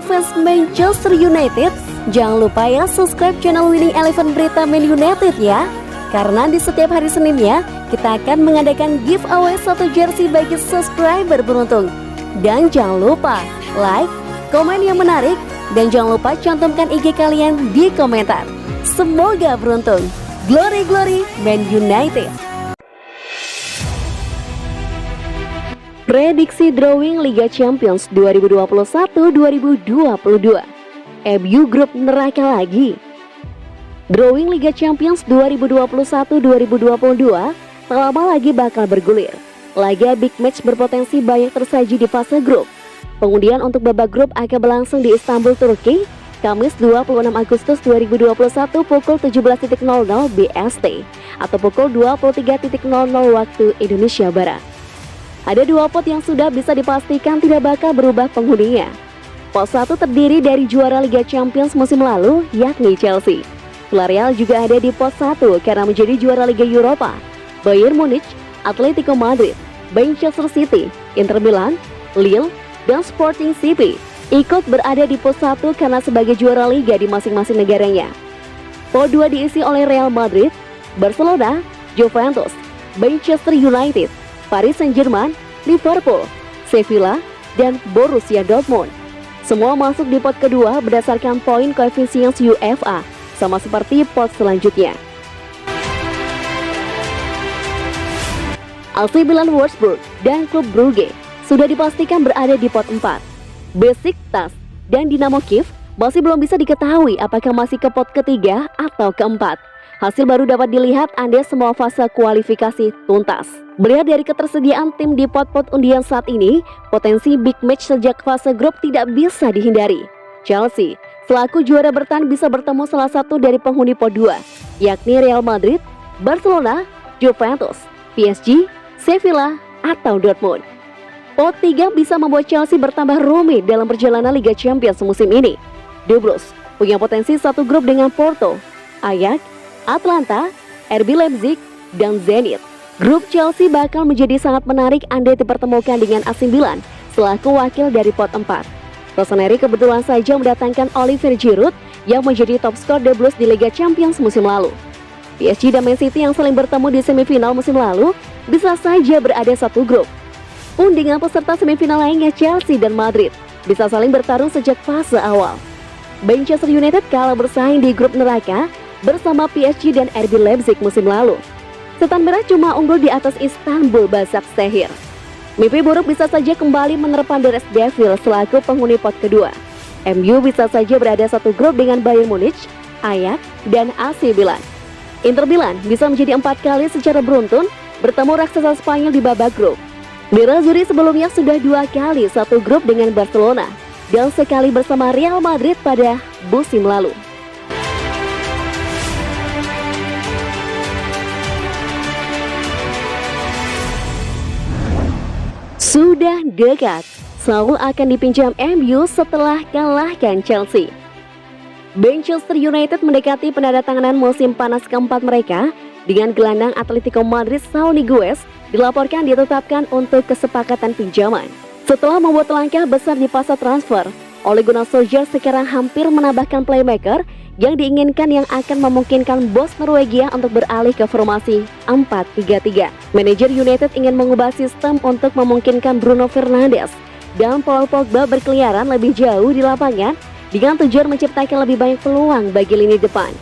fans Manchester United, jangan lupa ya subscribe channel Winning Eleven Berita Man United ya. Karena di setiap hari Seninnya, kita akan mengadakan giveaway 1 jersey bagi subscriber beruntung. Dan jangan lupa like, komen yang menarik, dan jangan lupa cantumkan IG kalian di komentar. Semoga beruntung. Glory Glory Man United. Prediksi drawing Liga Champions 2021-2022. MU grup neraka lagi. Drawing Liga Champions 2021-2022 tak lama lagi bakal bergulir. Laga big match berpotensi banyak tersaji di fase grup. Pengundian untuk babak grup akan berlangsung di Istanbul, Turki, Kamis 26 Agustus 2021 pukul 17.00 BST atau pukul 23.00 waktu Indonesia Barat. Ada 2 pot yang sudah bisa dipastikan tidak bakal berubah penghuninya. Pot 1 terdiri dari juara Liga Champions musim lalu, yakni Chelsea. Villarreal juga ada di pot 1 karena menjadi juara Liga Eropa. Bayern Munich, Atletico Madrid, Manchester City, Inter Milan, Lille, dan Sporting CP ikut berada di pot 1 karena sebagai juara Liga di masing-masing negaranya. Pot 2 diisi oleh Real Madrid, Barcelona, Juventus, Manchester United, Paris Saint-Germain, Liverpool, Sevilla, dan Borussia Dortmund. Semua masuk di pot kedua berdasarkan poin koefisien UEFA, sama seperti pot selanjutnya. AC Milan Wolfsburg dan klub Brugge sudah dipastikan berada di pot 4. Besiktas dan Dinamo Kiev masih belum bisa diketahui apakah masih ke pot ketiga atau keempat. Hasil baru dapat dilihat andai semua fase kualifikasi tuntas. Melihat dari ketersediaan tim di pot-pot undian saat ini, potensi big match sejak fase grup tidak bisa dihindari. Chelsea selaku juara bertahan bisa bertemu salah satu dari penghuni pot 2, yakni Real Madrid, Barcelona, Juventus, PSG, Sevilla, atau Dortmund. Pot 3 bisa membuat Chelsea bertambah rumit dalam perjalanan Liga Champions musim ini. The Blues punya potensi satu grup dengan Porto, Ajax, Atlanta, RB Leipzig, dan Zenit. Grup Chelsea bakal menjadi sangat menarik andai dipertemukan dengan AC Milan selaku wakil dari pot 4. Rossoneri kebetulan saja mendatangkan Olivier Giroud yang menjadi top skor The Blues di Liga Champions musim lalu. PSG dan Man City yang saling bertemu di semifinal musim lalu bisa saja berada satu grup. Pun dengan peserta semifinal lainnya Chelsea dan Madrid bisa saling bertarung sejak fase awal. Manchester United kalah bersaing di grup neraka bersama PSG dan RB Leipzig musim lalu. Setan Merah cuma unggul di atas Istanbul Başakşehir. Mimpi buruk bisa saja kembali menerpa The Red Devils selaku penghuni pot kedua. MU bisa saja berada satu grup dengan Bayern Munich, Ajax, dan AC Milan. Inter Milan bisa menjadi 4 kali secara beruntun bertemu raksasa Spanyol di babak grup. Nerazzurri sebelumnya sudah 2 kali satu grup dengan Barcelona dan sekali bersama Real Madrid pada musim lalu. Sudah dekat, Saul akan dipinjam MU setelah kalahkan Chelsea. Manchester United mendekati penandatanganan musim panas keempat mereka dengan gelandang Atletico Madrid Saul Niguez dilaporkan ditetapkan untuk kesepakatan pinjaman. Setelah membuat langkah besar di pasar transfer, Ole Gunnar Solskjaer sekarang hampir menambahkan playmaker yang diinginkan yang akan memungkinkan bos Norwegia untuk beralih ke formasi 4-3-3. Manajer United ingin mengubah sistem untuk memungkinkan Bruno Fernandes dan Paul Pogba berkeliaran lebih jauh di lapangan dengan tujuan menciptakan lebih banyak peluang bagi lini depan.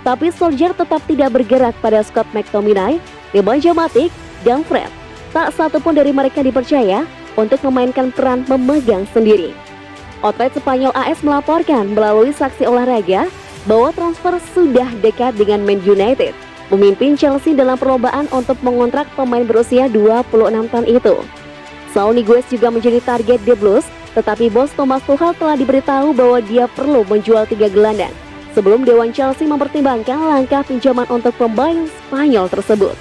Tapi Solskjaer tetap tidak bergerak pada Scott McTominay, Nemanja Matic, dan Fred. Tak satu pun dari mereka dipercaya untuk memainkan peran memegang sendiri. Outlet Spanyol AS melaporkan melalui saksi olahraga bahwa transfer sudah dekat dengan Man United memimpin Chelsea dalam perlombaan untuk mengontrak pemain berusia 26 tahun itu. Saul Niguez juga menjadi target The Blues, tetapi bos Thomas Tuchel telah diberitahu bahwa dia perlu menjual 3 gelandang sebelum Dewan Chelsea mempertimbangkan langkah pinjaman untuk pemain Spanyol tersebut.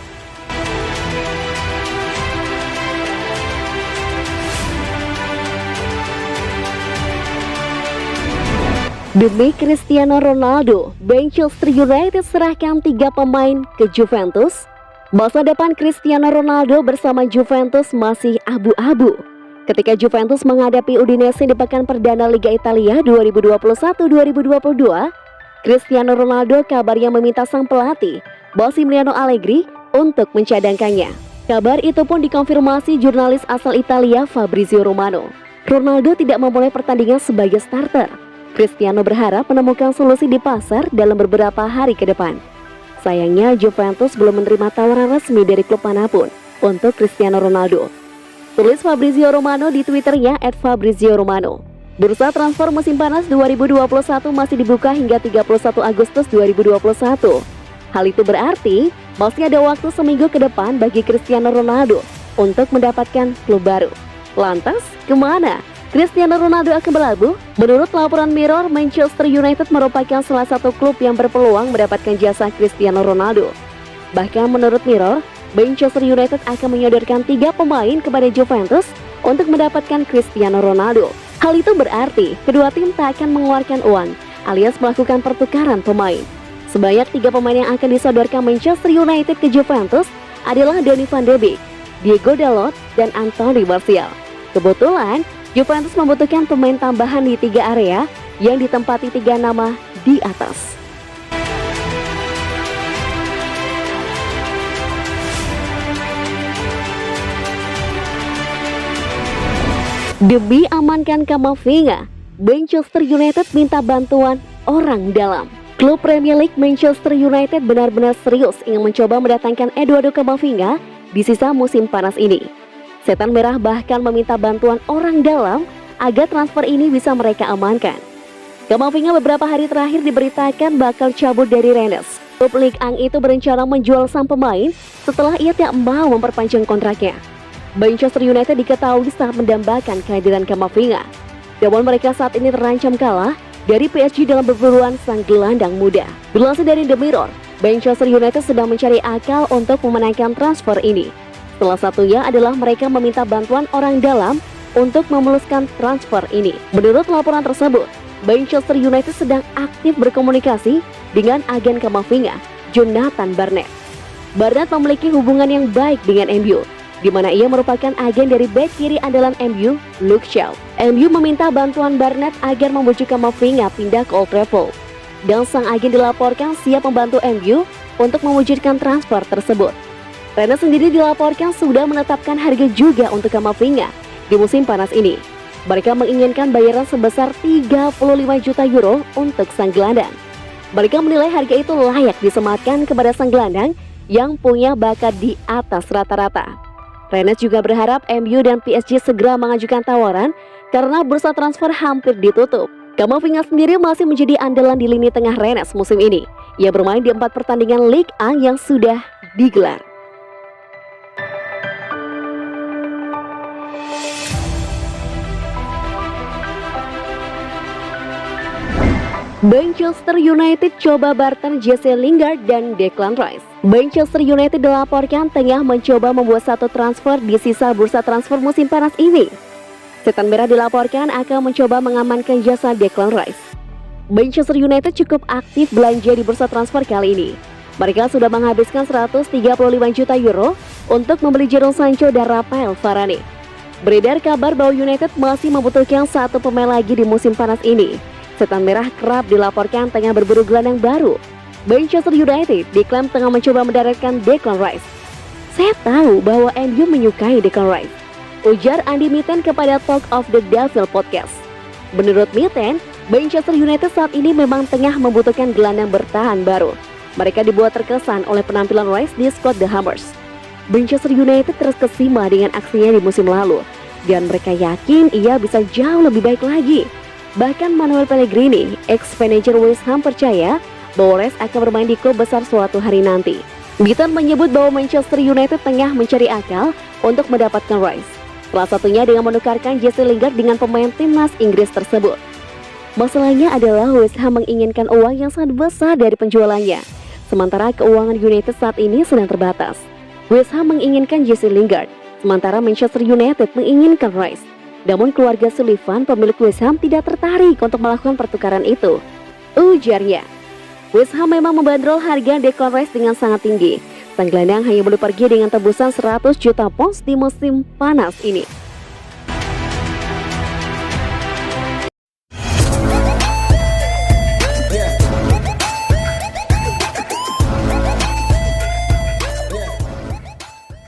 Demi Cristiano Ronaldo, Manchester United serahkan 3 pemain ke Juventus. Masa depan Cristiano Ronaldo bersama Juventus masih abu-abu. Ketika Juventus menghadapi Udinese di pekan perdana Liga Italia 2021-2022, Cristiano Ronaldo kabarnya meminta sang pelatih, Massimiliano Allegri, untuk mencadangkannya. Kabar itu pun dikonfirmasi jurnalis asal Italia Fabrizio Romano. Ronaldo tidak memulai pertandingan sebagai starter. Cristiano berharap menemukan solusi di pasar dalam beberapa hari ke depan. Sayangnya Juventus belum menerima tawaran resmi dari klub manapun untuk Cristiano Ronaldo. Tulis Fabrizio Romano di Twitternya @FabrizioRomano. Bursa transfer musim panas 2021 masih dibuka hingga 31 Agustus 2021. Hal itu berarti masih ada waktu seminggu ke depan bagi Cristiano Ronaldo untuk mendapatkan klub baru. Lantas, kemana Cristiano Ronaldo akan berlabuh? Menurut laporan Mirror, Manchester United merupakan salah satu klub yang berpeluang mendapatkan jasa Cristiano Ronaldo. Bahkan menurut Mirror, Manchester United akan menyodorkan 3 pemain kepada Juventus untuk mendapatkan Cristiano Ronaldo. Hal itu berarti kedua tim tak akan mengeluarkan uang alias melakukan pertukaran pemain. Sebanyak 3 pemain yang akan disodorkan Manchester United ke Juventus adalah Donny van de Beek, Diego Dalot, dan Anthony Martial. Kebetulan, Juventus membutuhkan pemain tambahan di 3 area yang ditempati 3 nama di atas. Demi amankan Camavinga, Manchester United minta bantuan orang dalam. Klub Premier League Manchester United benar-benar serius ingin mencoba mendatangkan Eduardo Camavinga di sisa musim panas ini. Setan Merah bahkan meminta bantuan orang dalam agar transfer ini bisa mereka amankan. Camavinga beberapa hari terakhir diberitakan bakal cabut dari Rennes. Klub Ligue 1 itu berencana menjual sang pemain setelah ia tidak mau memperpanjang kontraknya. Manchester United diketahui sangat mendambakan kehadiran Camavinga. Namun mereka saat ini terancam kalah dari PSG dalam perburuan sang gelandang muda. Dilansir dari The Mirror, Manchester United sedang mencari akal untuk memenangkan transfer ini. Salah satunya adalah mereka meminta bantuan orang dalam untuk memuluskan transfer ini. Menurut laporan tersebut, Manchester United sedang aktif berkomunikasi dengan agen Camavinga, Jonathan Barnett. Barnett memiliki hubungan yang baik dengan MU, di mana ia merupakan agen dari bek kiri andalan MU, Luke Shaw. MU meminta bantuan Barnett agar membujuk Camavinga pindah ke Old Trafford. Dan sang agen dilaporkan siap membantu MU untuk mewujudkan transfer tersebut. Rennes sendiri dilaporkan sudah menetapkan harga juga untuk Camavinga di musim panas ini. Mereka menginginkan bayaran sebesar 35 juta euro untuk sang gelandang. Mereka menilai harga itu layak disematkan kepada sang gelandang yang punya bakat di atas rata-rata. Rennes juga berharap MU dan PSG segera mengajukan tawaran karena bursa transfer hampir ditutup. Camavinga sendiri masih menjadi andalan di lini tengah Rennes musim ini. Ia bermain di 4 pertandingan Ligue 1 yang sudah digelar. Manchester United coba barter Jesse Lingard dan Declan Rice. Manchester United dilaporkan tengah mencoba membuat satu transfer di sisa bursa transfer musim panas ini. Setan Merah dilaporkan akan mencoba mengamankan jasa Declan Rice. Manchester United cukup aktif belanja di bursa transfer kali ini. Mereka sudah menghabiskan 135 juta euro untuk membeli Jadon Sancho dan Rafael Varane. Beredar kabar bahwa United masih membutuhkan satu pemain lagi di musim panas ini. Setan Merah kerap dilaporkan tengah berburu gelandang baru. Manchester United diklaim tengah mencoba mendaratkan Declan Rice. Saya tahu bahwa MU menyukai Declan Rice, ujar Andy Mitten kepada Talk of the Devil podcast. Menurut Mitten, Manchester United saat ini memang tengah membutuhkan gelandang bertahan baru. Mereka dibuat terkesan oleh penampilan Rice di squad The Hammers. Manchester United terkesima dengan aksinya di musim lalu, dan mereka yakin ia bisa jauh lebih baik lagi. Bahkan Manuel Pellegrini, ex-manager West Ham, percaya bahwa Rice akan bermain di klub besar suatu hari nanti. Mitten menyebut bahwa Manchester United tengah mencari akal untuk mendapatkan Rice. Salah satunya dengan menukarkan Jesse Lingard dengan pemain timnas Inggris tersebut. Masalahnya adalah West Ham menginginkan uang yang sangat besar dari penjualannya, sementara keuangan United saat ini sedang terbatas. West Ham menginginkan Jesse Lingard, sementara Manchester United menginginkan Rice. Namun keluarga Sullivan, pemilik West Ham, tidak tertarik untuk melakukan pertukaran itu. Ujarnya, West Ham memang membandrol harga Declan Rice dengan sangat tinggi. Sang gelandang hanya boleh pergi dengan tebusan 100 juta pounds di musim panas ini.